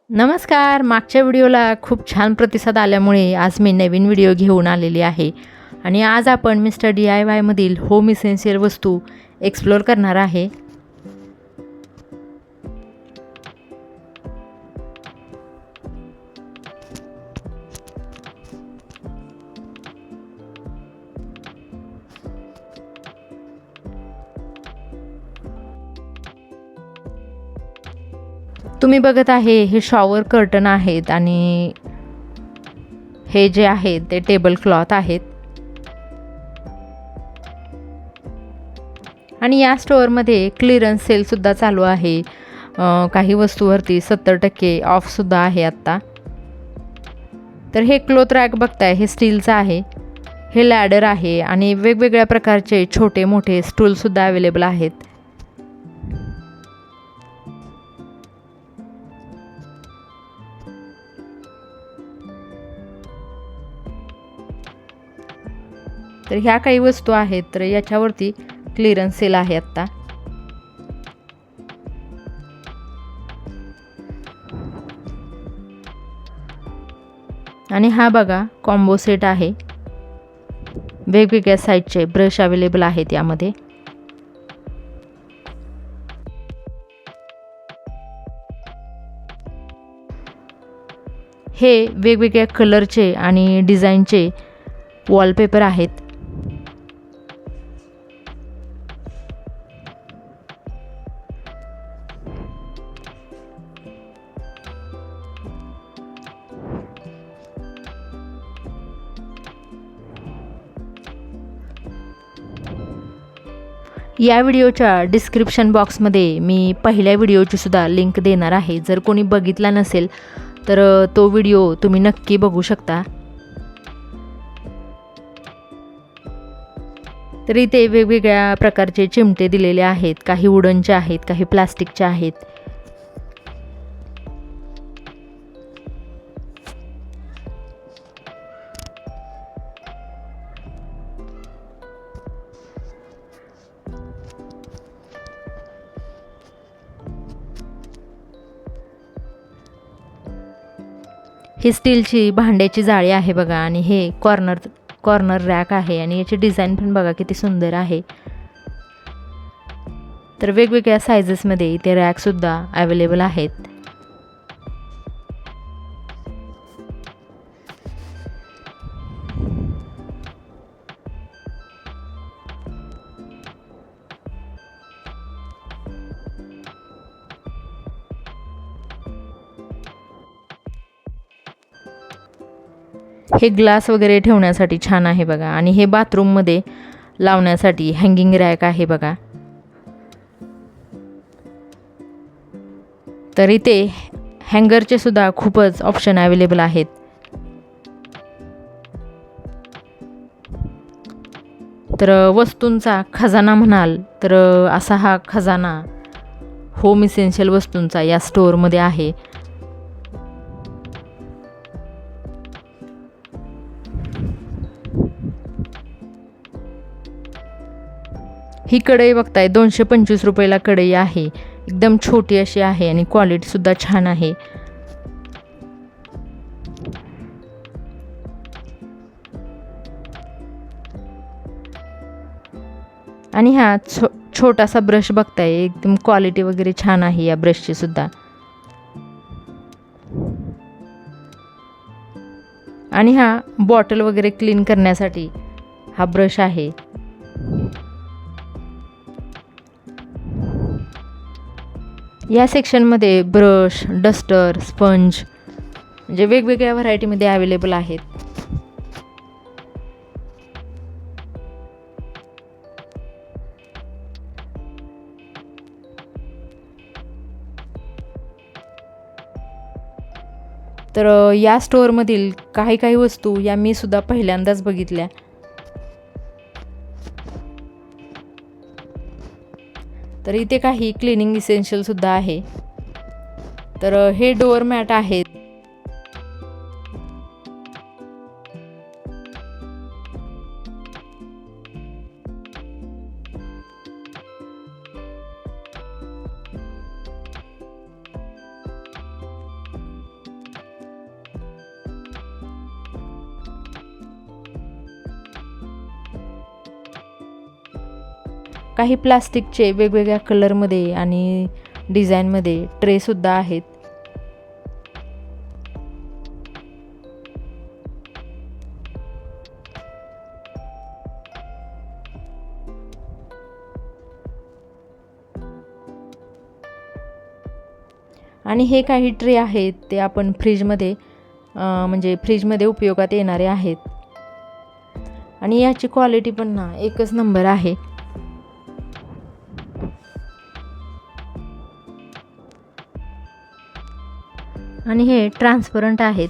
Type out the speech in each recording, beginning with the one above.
नमस्कार. मागच्या व्हिडिओला खूप छान प्रतिसाद आल्यामुळे आज मी नवीन व्हिडिओ घेऊन आलेली आहे आणि आज आपण मिस्टर DIYमधील होम इसेन्शियल वस्तू एक्सप्लोअर करणार आहे. तुम्ही बघत आहे हे शॉवर कर्टन आहेत आणि हे जे आहेत ते टेबल क्लॉथ आहेत. आणि या स्टोअरमध्ये क्लिअरन्स सेलसुद्धा चालू आहे. काही वस्तूवरती 70% ऑफसुद्धा आहे आत्ता. तर हे क्लोथ रॅक बघताय हे स्टीलचं आहे. हे लॅडर आहे आणि वेगवेगळ्या प्रकारचे छोटे मोठे स्टूलसुद्धा अवेलेबल आहेत. तर ह्या काही वस्तू आहेत तर याच्यावरती क्लिअरन्स सेल आहे आत्ता. आणि हा बघा कॉम्बो सेट आहे. वेगवेगळ्या साईजचे ब्रश अवेलेबल आहेत यामध्ये. हे वेगवेगळ्या कलरचे आणि डिझाईनचे वॉलपेपर आहेत. या व्हिडिओच्या डिस्क्रिप्शन बॉक्समध्ये मी पहिल्या व्हिडिओची सुद्धा लिंक देणार आहे. जर कोणी बघितला नसेल तर तो व्हिडिओ तुम्ही नक्की बघू शकता. तर इथे वेगवेगळ्या प्रकारचे चिमटे दिलेले आहेत. काही वुडनचे आहेत, काही प्लास्टिकचे आहेत. ही स्टीलची भांड्याची जाळी आहे बघा आणि हे कॉर्नर रॅक आहे आणि याची डिझाईन पण बघा किती सुंदर आहे. तर वेगवेगळ्या सायझेसमध्ये इथे रॅकसुद्धा अवेलेबल आहेत. हे ग्लास वगैरे ठेवण्यासाठी छान आहे बघा आणि हे बाथरूममध्ये लावण्यासाठी हँगिंग रॅक आहे बघा. तर इथे हँगरचे सुद्धा खूपच ऑप्शन अवेलेबल आहेत. तर वस्तूंचा खजाना म्हणाल तर असा हा खजाना होम इसेन्शियल वस्तूंचा या स्टोअरमध्ये आहे. ही कढई बघताय 225 रुपयाला कढई आहे. एकदम छोटी अशी आहे आणि क्वालिटीसुद्धा छान आहे. आणि हा छोटासा ब्रश बघताय एकदम क्वालिटी वगैरे छान आहे या ब्रशची सुद्धा. आणि हा बॉटल वगैरे क्लीन करण्यासाठी हा ब्रश आहे. या सेक्शनमध्ये ब्रश, डस्टर, स्पंज म्हणजे वेगवेगळ्या व्हरायटीमध्ये अवेलेबल आहेत. तर या स्टोअरमधील काही वस्तू या मी सुद्धा पहिल्यांदाच बघितल्या. तर इथे काही क्लिनिंग इसेन्शियलसुद्धा आहे. तर हे डोअर मॅट आहेत. काही प्लास्टिकचे वेगवेगळ्या कलरमध्ये आणि डिझाईनमध्ये ट्रेसुद्धा आहेत. आणि हे काही ट्रे आहेत ते आपण फ्रीजमध्ये म्हणजे फ्रीजमध्ये उपयोगात येणारे आहेत. आणि याची क्वालिटी पण ना एकच नंबर आहे. आणि हे ट्रान्सपरंट आहेत.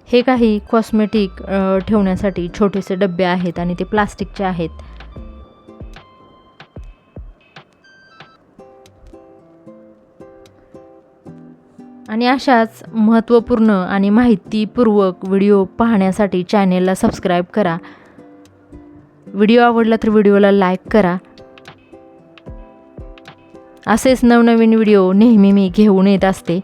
हे काही कॉस्मेटिक ठेवण्यासाठी छोटेसे डबे आहेत आणि ते प्लास्टिकचे आहेत. आणि अशाच महत्त्वपूर्ण आणि माहितीपूर्वक व्हिडिओ पाहण्यासाठी चॅनेलला सबस्क्राईब करा. व्हिडिओ आवडला तर व्हिडिओला लाईक करा. असेच नवनवीन व्हिडिओ नेहमी मी घेऊन येत असते.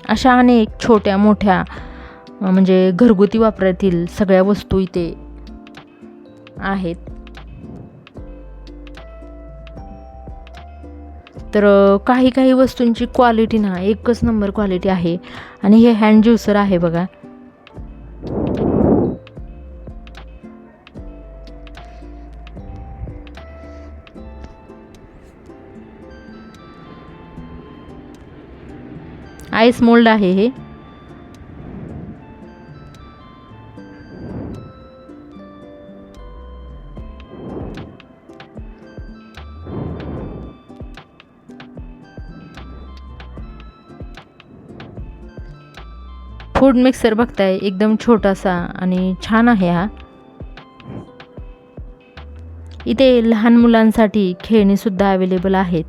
अशा अनेक छोट्या मोठ्या म्हणजे घरगुती वापरातील सगळ्या वस्तू इथे आहेत. तर काही वस्तूंची क्वालिटी ना एकच नंबर क्वालिटी आहे. आणि हे हँड ज्युसर आहे बघा. आईस मोल्ड आहे हे. फूड मिक्सर बघताय एकदम छोटासा आणि छान आहे हा. इथे लहान मुलांसाठी खेळणी सुद्धा अवेलेबल आहेत.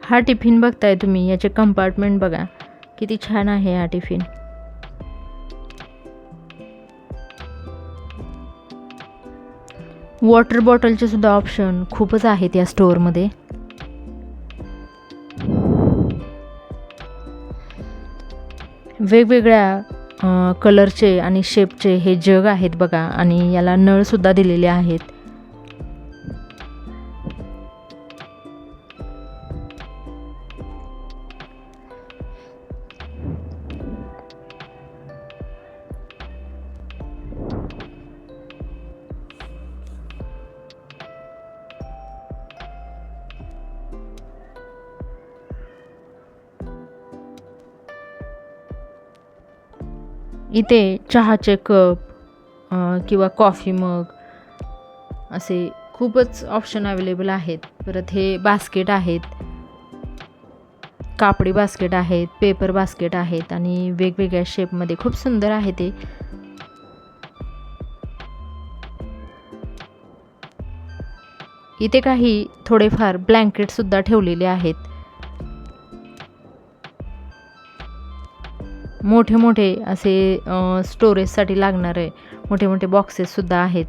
हा टिफिन बघताय तुम्ही, याचे कंपार्टमेंट बघा किती छान आहे हा टिफिन. वॉटर बॉटलचे सुद्धा ऑप्शन खूपच आहेत या स्टोअरमध्ये. वेगवेगळ्या कलरचे आणि शेपचे हे जग आहेत बघा. आणि याला नळ सुद्धा दिलेले आहेत. इथे चहाचे कप किंवा कॉफी मग असे खूपच ऑप्शन अवेलेबल आहेत. परत हे बास्केट आहेत, कापडी बास्केट आहेत, पेपर बास्केट आहेत आणि वेगवेगळ्या शेपमध्ये खूप सुंदर आहे ते. इथे काही थोडेफार ब्लँकेट सुद्धा ठेवलेले आहेत. मोठे मोठे असे स्टोरेजसाठी लागणारे मोठे मोठे बॉक्सेस सुद्धा आहेत.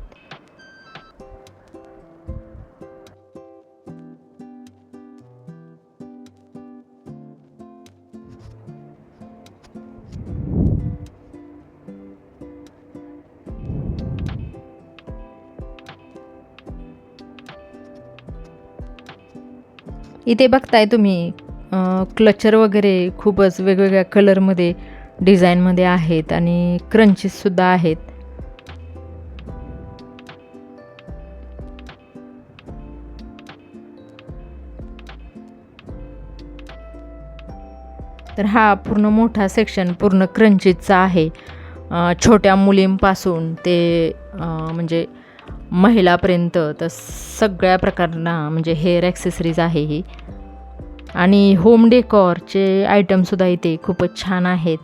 इथे बघताय तुम्ही क्लचर वगैरे खूपच वेगवेगळ्या कलरमध्ये डिझाईनमध्ये आहेत आणि क्रंचीससुद्धा आहेत. तर हा पूर्ण मोठा सेक्शन पूर्ण क्रंचीचा आहे. छोट्या मुलींपासून ते म्हणजे महिलापर्यंत तर सगळ्या प्रकारांना म्हणजे हेअर ॲक्सेसरीज आहे ही. आणि होम डेकॉरचे आयटमसुद्धा इथे खूपच छान आहेत.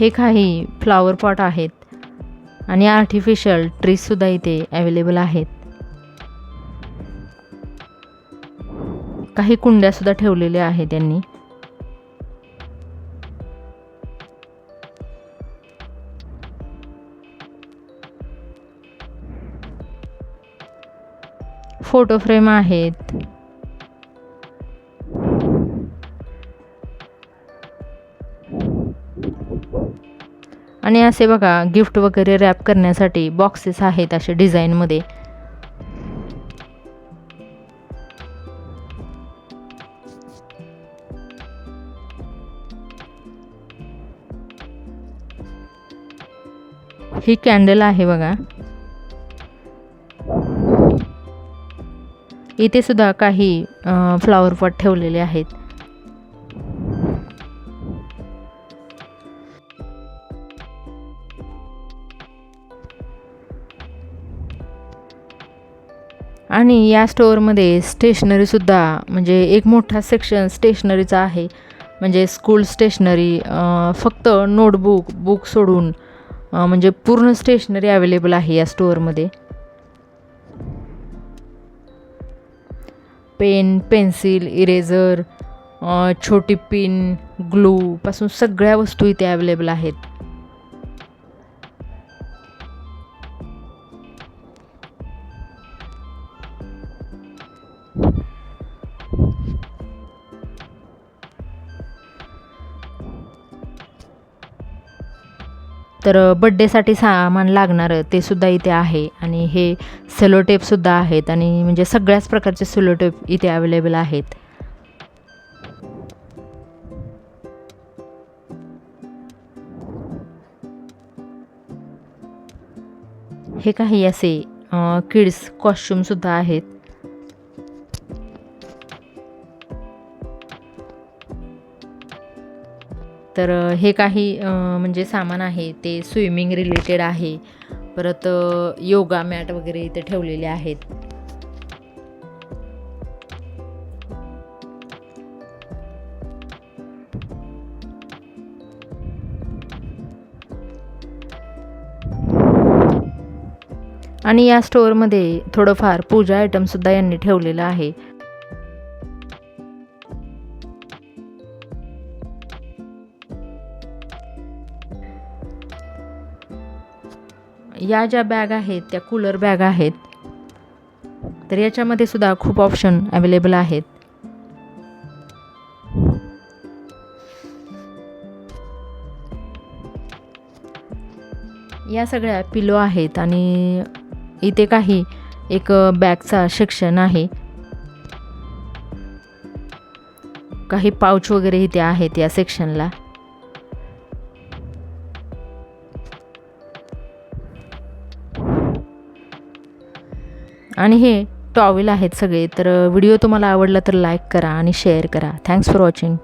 हे काही फ्लॉवर पॉट आहेत आणि आर्टिफिशियल ट्रीजसुद्धा इथे अवेलेबल आहेत. काही कुंड्यासुद्धा ठेवलेल्या आहेत त्यांनी. फोटो फ्रेम आहेत. आणि असे बघा गिफ्ट वगैरे रॅप करण्यासाठी बॉक्सेस आहेत असे डिझाईनमध्ये. ही कॅन्डल आहे बघा. इथे सुद्धा काही फ्लॉवर पॉट ठेवलेले आहेत. आणि या स्टोअरमध्ये स्टेशनरीसुद्धा म्हणजे एक मोठा सेक्शन स्टेशनरीचा आहे. म्हणजे स्कूल स्टेशनरी, फक्त नोटबुक बुक सोडून म्हणजे पूर्ण स्टेशनरी अवेलेबल आहे या स्टोअरमध्ये. पेन, पेन्सिल, इरेझर, छोटी पिन, ग्लू पासून सगळ्या वस्तू इथे अवेलेबल आहेत. तर बड्डेसाठी सामान लागणारं ते सुद्धा इथे आहे. आणि हे सेलो टेपसुद्धा आहेत आणि म्हणजे सगळ्याच प्रकारचे सेलो टेप इथे अवेलेबल आहेत. हे काही असे किड्स कॉस्ट्यूमसुद्धा आहेत. तर हे काही म्हणजे सामान आहे ते स्विमिंग रिलेटेड आहे. परत योगा मॅट वगैरे इथे ठेवलेले आहेत. आणि या स्टोअरमध्ये थोडंफार पूजा आयटमसुद्धा यांनी ठेवलेलं आहे. या ज्या बॅग आहेत त्या कूलर बॅग आहेत. तर याच्यामध्ये सुद्धा खूप ऑप्शन अवेलेबल आहेत. या सगळ्या पिलो आहेत आणि इथे काही एक बॅगचा सेक्शन आहे. काही पाउच वगैरे इथे आहेत या सेक्शनला. आणि हे टॉवेल आहेत सगळे. तर व्हिडिओ तुम्हाला आवडला तर लाईक करा आणि शेअर करा. Thanks for watching.